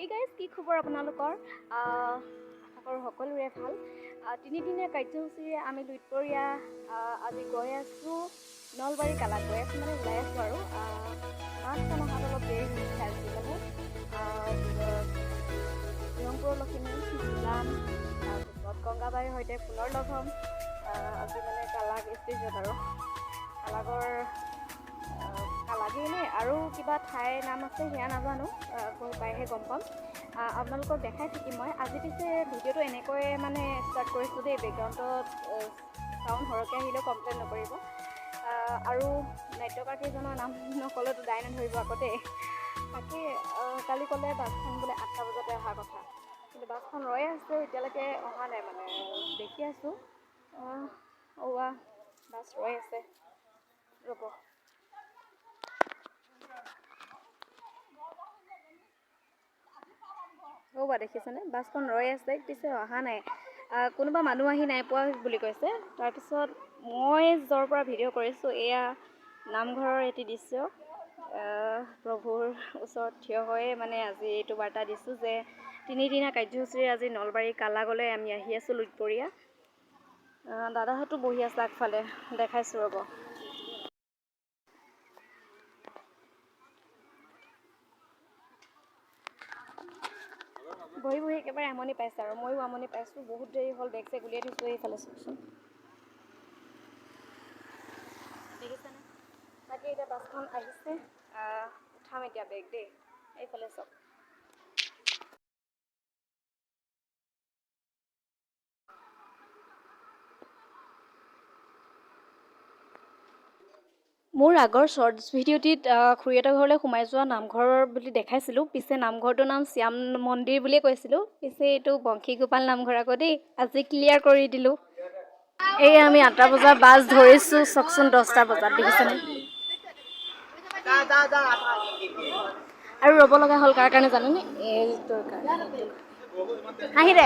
এই গাইজ কি খবৰ আপোনালোকৰ আশা কৰোঁ সকলোৰে ভাল তিনিদিনীয়া কাৰ্যসূচীৰে আমি লুইতপৰীয়া আজি গৈ আছোঁ নলবাৰী কালাত গৈ আছোঁ মানে ওলাই আছোঁ আৰু মাছখন অহাত অলপ দেৰি হৈছে আজিকালি ৰংপুৰৰ লখিমী জিলাম তাৰপিছত গংগাবাৰীৰ সৈতে পুনৰ লগ হ'ম আজি মানে কালাগ ষ্টেজত আৰু কালাগৰ কালাগেই নে আৰু কিবা ঠাইৰ নাম আছে সেয়া নাজানো গৈ পাইহে গম পাম আপোনালোকক দেখাই থাকিম মই আজি পিছে ভিডিঅ'টো এনেকৈ মানে ষ্টাৰ্ট কৰিছোঁ দেই বেকগ্ৰাউণ্ডত চাউণ্ড সৰহকৈ আহিলেও কমপ্লেইন নকৰিব আৰু নাট্যকাৰকেইজনৰ নাম নক'লেতো দাই নধৰিব আকৌ দেই তাকে কালি ক'লে বাছখন বোলে 8টা বজাতে অহা কথা কিন্তু বাছখন ৰৈ আছে এতিয়ালৈকে অহা নাই মানে দেখি আছোঁ বাছ ৰৈ আছে ৰ'ব ৰ'বা দেখিছেনে বাছখন ৰৈ আছে পিছে অহা নাই কোনোবা মানুহ আহি নাই পোৱা বুলি কৈছে তাৰপিছত মই য'ৰ পৰা ভিডিঅ' কৰিছোঁ এয়া নামঘৰৰ এটি দৃশ্য প্ৰভুৰ ওচৰত থিয় হৈয়ে মানে আজি এইটো বাৰ্তা দিছোঁ যে তিনিদিনীয়া কাৰ্যসূচীৰে আজি নলবাৰী কালাগলৈ আমি আহি আছোঁ লুইতপৰীয়া দাদাহঁতো বহি আছে আগফালে দেখাইছোঁ ৰ'ব বহি বহি একেবাৰে আমনি পাইছে আৰু ময়ো আমনি পাইছোঁ বহুত দেৰি হ'ল বেগ চেগ উলিয়াই থৈছোঁ এইফালে চাওকচোন দেখিছেনে তাকে এতিয়া বাছখন আহিছে উঠাম এতিয়া বেগ দেই এইফালে চাওক মোৰ আগৰ শ্বৰ্টছ ভিডিঅ'টিত খুৰীহঁতৰ ঘৰলৈ সোমাই যোৱা নামঘৰৰ বুলি দেখাইছিলোঁ পিছে নামঘৰটোৰ নাম শ্যাম মন্দিৰ বুলিয়ে কৈছিলোঁ পিছে এইটো বংশীগোপাল নামঘৰ আকৌ দেই আজি ক্লিয়াৰ কৰি দিলোঁ এই আমি 8টা বজাৰ বাছ ধৰিছোঁ চাওকচোন 10টা বজাত দেখিছেনে আৰু ৰ'ব লগা হ'ল কাৰ কাৰণে জানেনে এইটোৰ কাৰণে হাঁহি দে